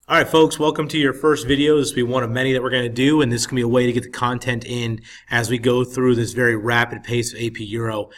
All right, folks, welcome to your first video. This will be one of many that we're going to do, and this can be a way to get the content in as we go through this very rapid pace of AP Euro.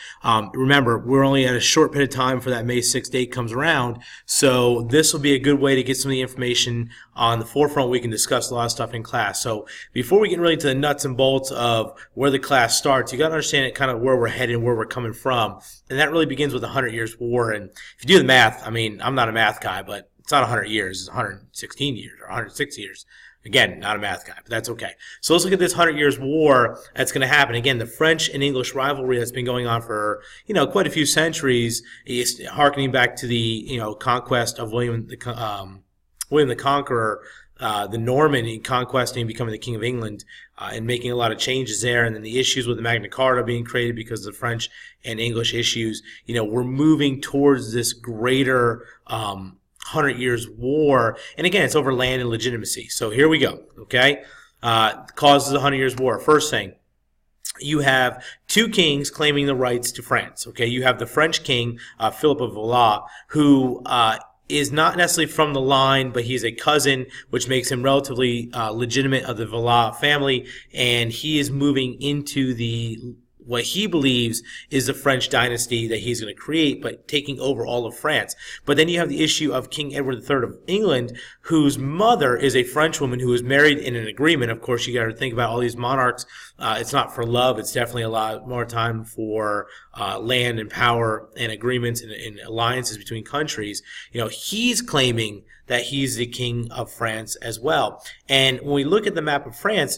Remember, we're only at a short bit of time for that May 6th date comes around, so this will be a good way to get some of the information on the forefront. We can discuss a lot of stuff in class. So before we get really to the nuts and bolts of where the class starts, you got to understand it kind of where we're headed and where we're coming from, and that really begins with the 100 Years' War. And if you do the math, I mean, I'm not a math guy, but it's not 100 years, it's 116 years or 106 years. Again, not a math guy, but that's okay. So let's look at this 100 Years' War that's going to happen. Again, the French and English rivalry that's been going on for, quite a few centuries is harkening back to the, conquest of William the Conqueror, the Norman in conquesting and becoming the King of England, and making a lot of changes there. And then the issues with the Magna Carta being created because of the French and English issues. We're moving towards this greater 100 Years' War, and again, it's over land and legitimacy. So here we go, okay? Causes of the 100 Years' War. First thing, you have two kings claiming the rights to France, okay? You have the French king, Philip of Valois, who is not necessarily from the line, but he's a cousin, which makes him relatively legitimate of the Valois family, and he is moving into what he believes is the French dynasty that he's going to create, but taking over all of France. But then you have the issue of King Edward III of England, whose mother is a French woman who was married in an agreement. Of course, you got to think about all these monarchs. It's not for love. It's definitely a lot more time for land and power and agreements and alliances between countries. He's claiming that he's the king of France as well. And when we look at the map of France,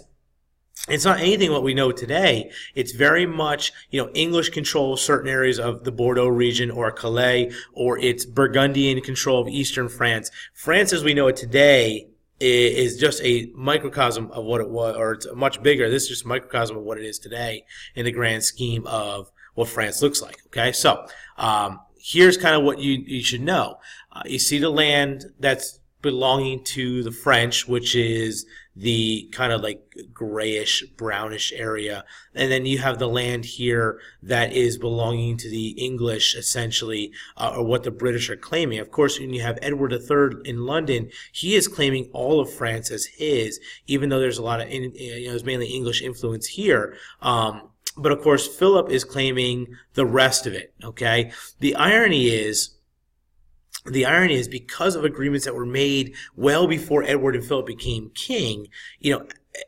it's not anything what we know today. It's very much, English control of certain areas of the Bordeaux region or Calais, or it's Burgundian control of eastern France. France as we know it today is just a microcosm of what it was, or it's much bigger. This is just a microcosm of what it is today in the grand scheme of what France looks like. Okay, so here's kind of what you should know. You see the land that's belonging to the French, which is the kind of like grayish, brownish area. And then you have the land here that is belonging to the English, essentially, or what the British are claiming. Of course, when you have Edward III in London, he is claiming all of France as his, even though there's a lot of, there's mainly English influence here. But of course, Philip is claiming the rest of it, okay? The irony is because of agreements that were made well before Edward and Philip became king,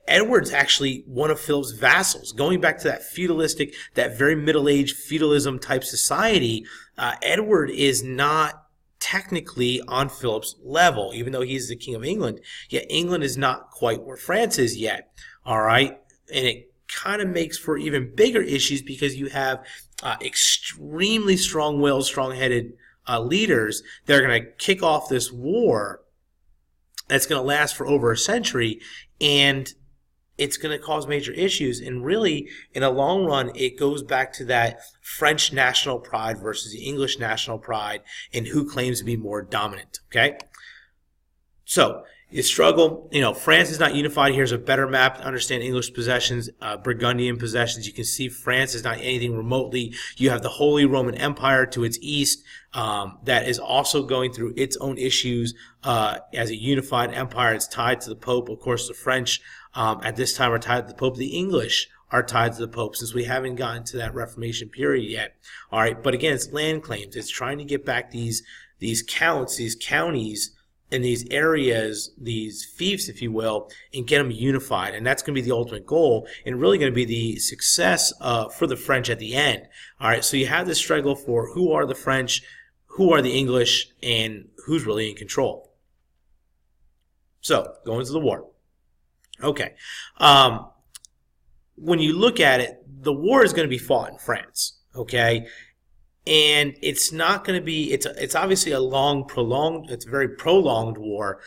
Edward's actually one of Philip's vassals. Going back to that feudalistic, that very middle-aged feudalism type society, Edward is not technically on Philip's level, even though he's the king of England. Yet England is not quite where France is yet, all right? And it kind of makes for even bigger issues because you have extremely strong-willed, strong-headed leaders that are going to kick off this war that's going to last for over a century, and it's going to cause major issues. And really, in a long run, it goes back to that French national pride versus the English national pride and who claims to be more dominant, okay? So you struggle. France is not unified. Here's a better map to understand English possessions, Burgundian possessions. You can see France is not anything remotely. You have the Holy Roman Empire to its east that is also going through its own issues as a unified empire. It's tied to the Pope. Of course, the French at this time are tied to the Pope. The English are tied to the Pope since we haven't gotten to that Reformation period yet. All right, but again, it's land claims. It's trying to get back these counts, these counties, in these areas, these fiefs, if you will, and get them unified. And that's going to be the ultimate goal and really going to be the success for the French at the end. All right, so you have this struggle for who are the French, who are the English, and who's really in control. So, going to the war. Okay. When you look at it, the war is going to be fought in France, okay? And it's not going to be, it's obviously it's a very prolonged war,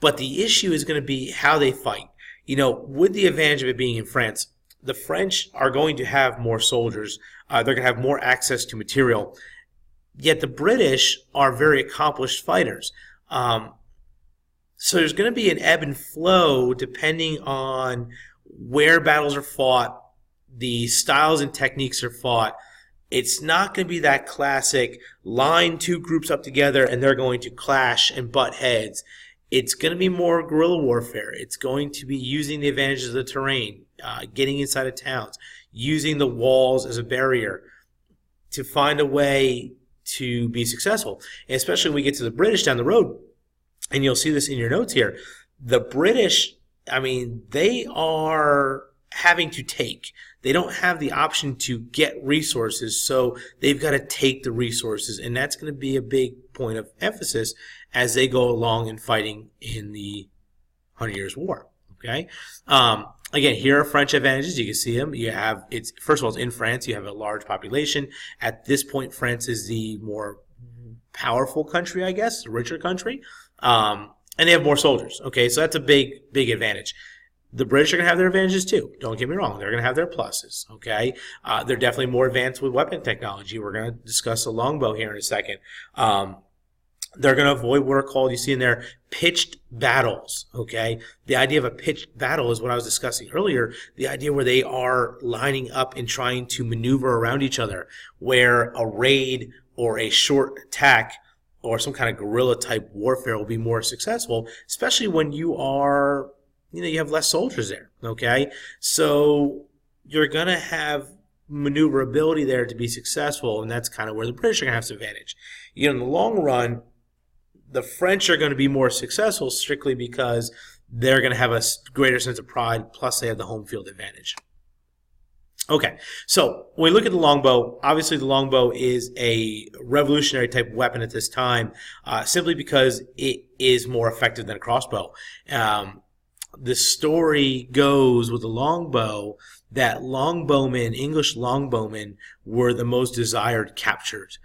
but the issue is going to be how they fight. With the advantage of it being in France, the French are going to have more soldiers. They're going to have more access to material. Yet the British are very accomplished fighters. So there's going to be an ebb and flow depending on where battles are fought, the styles and techniques are fought. It's not going to be that classic line two groups up together and they're going to clash and butt heads. It's going to be more guerrilla warfare. It's going to be using the advantages of the terrain, getting inside of towns, using the walls as a barrier to find a way to be successful. And especially when we get to the British down the road, and you'll see this in your notes here, the British, I mean, they are having to take. They don't have the option to get resources, so they've got to take the resources, and that's going to be a big point of emphasis as they go along in fighting in the 100 Years' War. Okay. Again, here are French advantages. You can see them. You have it's first of all, it's in France. You have a large population. At this point, France is the more powerful country, I guess, the richer country, and they have more soldiers. Okay, so that's a big advantage. The British are going to have their advantages too. Don't get me wrong. They're going to have their pluses. Okay, they're definitely more advanced with weapon technology. We're going to discuss the longbow here in a second. They're going to avoid what are called, you see in there, pitched battles, okay? The idea of a pitched battle is what I was discussing earlier, the idea where they are lining up and trying to maneuver around each other, where a raid or a short attack or some kind of guerrilla-type warfare will be more successful, especially when you are, you have less soldiers there, okay? So you're going to have maneuverability there to be successful, and that's kind of where the British are going to have some advantage. In the long run, the French are going to be more successful strictly because they're going to have a greater sense of pride, plus they have the home field advantage. Okay, so when we look at the longbow, obviously the longbow is a revolutionary type weapon at this time, simply because it is more effective than a crossbow. The story goes with the longbow that longbowmen, English longbowmen, were the most desired captured.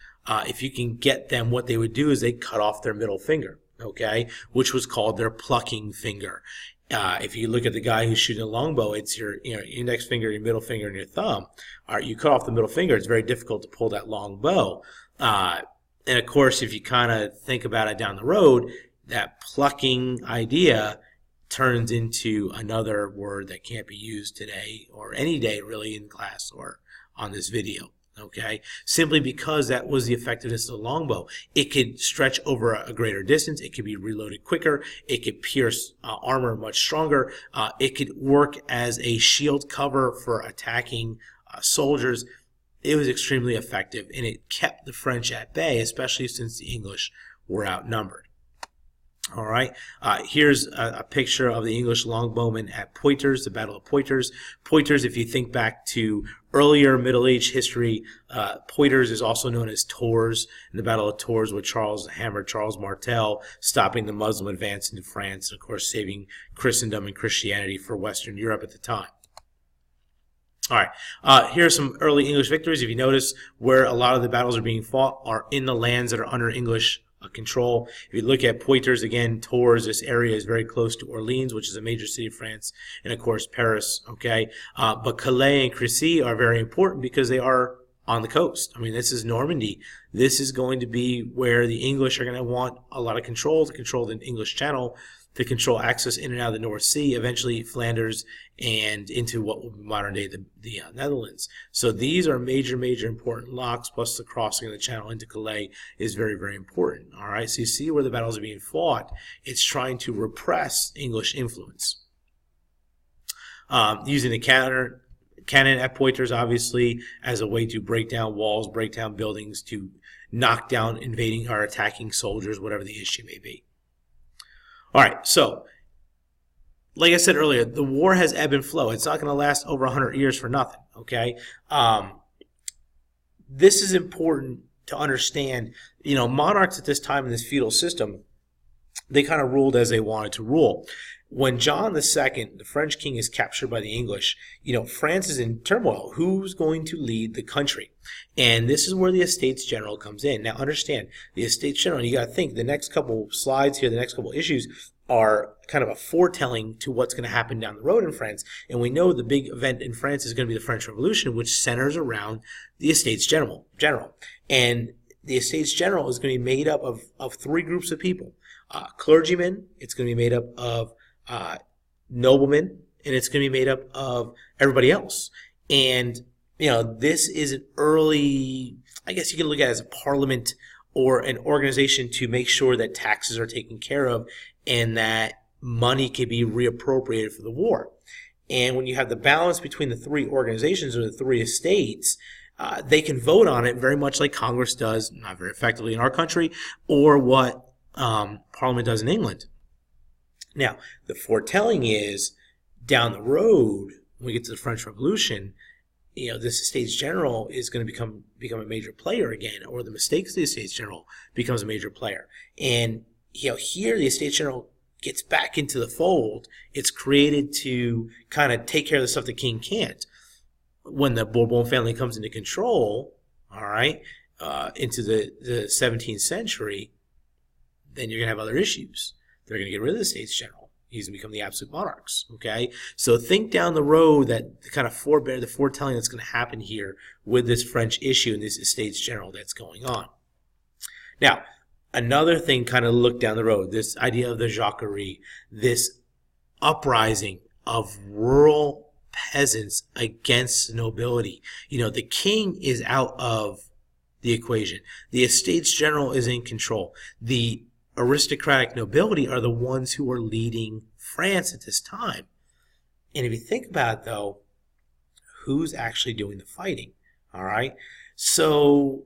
If you can get them, what they would do is they cut off their middle finger, okay, which was called their plucking finger. If you look at the guy who's shooting a longbow, it's your index finger, your middle finger, and your thumb. All right, you cut off the middle finger, it's very difficult to pull that long bow. And of course, if you kind of think about it down the road, that plucking idea turns into another word that can't be used today or any day really in class or on this video. Okay, simply because that was the effectiveness of the longbow. It could stretch over a greater distance. It could be reloaded quicker. It could pierce armor much stronger. It could work as a shield cover for attacking soldiers. It was extremely effective, and it kept the French at bay, especially since the English were outnumbered. All right, here's a picture of the English longbowmen at Poitiers, the Battle of Poitiers. Poitiers, if you think back to earlier Middle Age history, Poitiers is also known as Tours, in the Battle of Tours, with Charles Martel, stopping the Muslim advance into France, and of course saving Christendom and Christianity for Western Europe at the time. All right, here are some early English victories. If you notice, where a lot of the battles are being fought are in the lands that are under English control. If you look at Poitiers, again, Tours, this area is very close to Orleans, which is a major city of France, and of course Paris, okay? But Calais and Crécy are very important because they are on the coast. I mean, this is Normandy. This is going to be where the English are going to want a lot of control, to control the English Channel, to control access in and out of the North Sea, eventually Flanders, and into what will be modern day the Netherlands. So these are major important locks, plus the crossing of the Channel into Calais is very important. All right, so you see where the battles are being fought. It's trying to repress English influence. Using the cannon at Poitiers, obviously, as a way to break down walls, break down buildings, to knock down invading or attacking soldiers, whatever the issue may be. All right, so like I said earlier, the war has ebb and flow. It's not going to last over 100 years for nothing, okay? This is important to understand. Monarchs at this time in this feudal system, they kind of ruled as they wanted to rule. When John II, the French king, is captured by the English, France is in turmoil. Who's going to lead the country? And this is where the Estates General comes in. Now, understand, the Estates General, you got to think, the next couple slides here, the next couple issues are kind of a foretelling to what's going to happen down the road in France. And we know the big event in France is going to be the French Revolution, which centers around the Estates General. And the Estates General is going to be made up of three groups of people. Clergymen, it's going to be made up of noblemen, and it's going to be made up of everybody else. And, this is an early, I guess you can look at it as a parliament or an organization to make sure that taxes are taken care of and that money can be reappropriated for the war. And when you have the balance between the three organizations or the three estates, they can vote on it very much like Congress does, not very effectively in our country, or what Parliament does in England. Now, the foretelling is down the road, when we get to the French Revolution, this Estates General is going to become a major player again, or the mistakes of the Estates General becomes a major player. And here the Estates General gets back into the fold. It's created to kind of take care of the stuff the king can't. When the Bourbon family comes into control, all right, into the 17th century, then you're going to have other issues. They're going to get rid of the Estates General. He's going to become the absolute monarchs, okay? So think down the road that the kind of the foretelling that's going to happen here with this French issue and this Estates General that's going on. Now, another thing kind of look down the road, this idea of the Jacquerie, this uprising of rural peasants against nobility. The king is out of the equation. The Estates General is in control. The aristocratic nobility are the ones who are leading France at this time. And if you think about it, though, who's actually doing the fighting? All right? So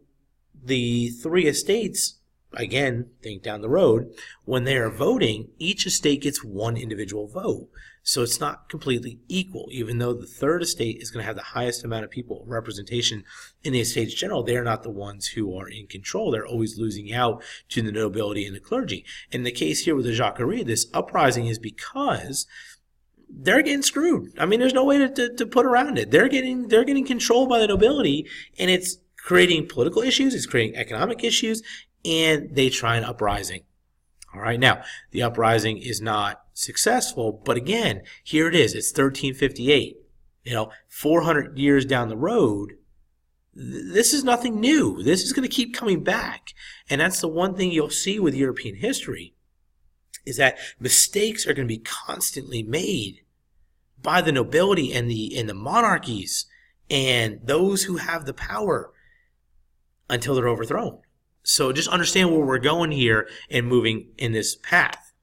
the three estates, again, think down the road, when they are voting, each estate gets one individual vote. So it's not completely equal. Even though the third estate is going to have the highest amount of people representation in the Estates General, they're not the ones who are in control. They're always losing out to the nobility and the clergy. In the case here with the Jacquerie, this uprising is because they're getting screwed. I mean, there's no way to put around it. They're getting controlled by the nobility, and it's creating political issues, it's creating economic issues, and they try an uprising. All right, now, the uprising is not successful, but again, here it is. It's 1358. 400 years down the road, this is nothing new. This is going to keep coming back. And that's the one thing you'll see with European history, is that mistakes are going to be constantly made by the nobility and the monarchies and those who have the power until they're overthrown. So just understand where we're going here and moving in this path.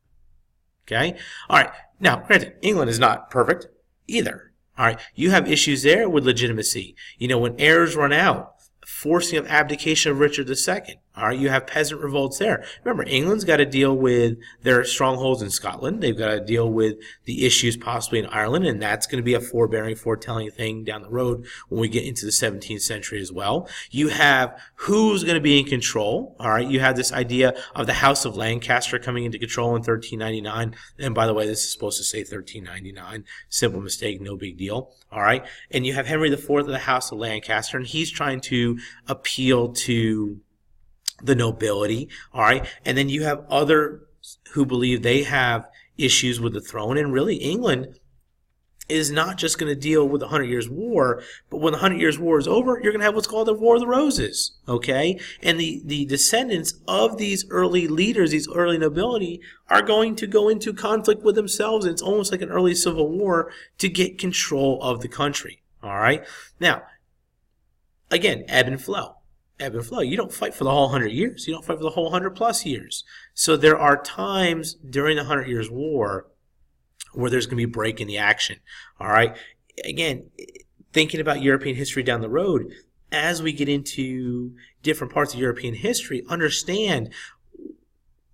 Okay? All right. Now, granted, England is not perfect either. All right. You have issues there with legitimacy. When heirs run out, forcing of abdication of Richard II. All right, you have peasant revolts there. Remember, England's got to deal with their strongholds in Scotland. They've got to deal with the issues possibly in Ireland, and that's going to be a foretelling thing down the road when we get into the 17th century as well. You have who's going to be in control. All right, you have this idea of the House of Lancaster coming into control in 1399. And by the way, this is supposed to say 1399. Simple mistake, no big deal. All right, and you have Henry IV of the House of Lancaster, and he's trying to appeal to the nobility, all right? And then you have others who believe they have issues with the throne, and really England is not just going to deal with the 100 Years' War, but when the 100 Years' War is over, you're going to have what's called the War of the Roses, okay? And the descendants of these early leaders, these early nobility, are going to go into conflict with themselves, and it's almost like an early civil war to get control of the country, all right? Now, again, ebb and flow. Ebb and flow. You don't fight for the whole 100 years. You don't fight for the whole 100+ years. So there are times during the 100 Years' War where there's going to be a break in the action. All right. Again, thinking about European history down the road, as we get into different parts of European history, understand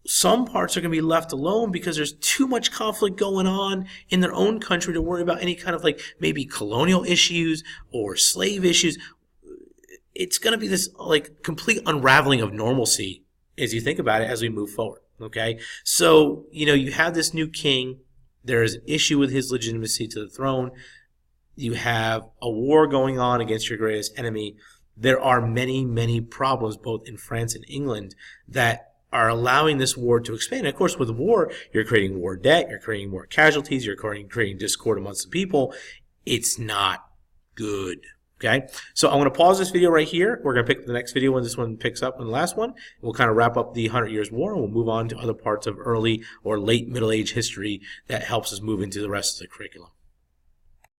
some parts are going to be left alone because there's too much conflict going on in their own country to worry about any kind of like maybe colonial issues or slave issues. It's going to be this like complete unraveling of normalcy as you think about it as we move forward, okay? So, you have this new king. There is an issue with his legitimacy to the throne. You have a war going on against your greatest enemy. There are many, many problems both in France and England that are allowing this war to expand. And of course, with the war, you're creating war debt, you're creating more casualties, you're creating discord amongst the people. It's not good. Okay, so I'm going to pause this video right here. We're going to pick up the next video when this one picks up on the last one. We'll kind of wrap up the 100 Years' War, and we'll move on to other parts of early or late Middle Age history that helps us move into the rest of the curriculum.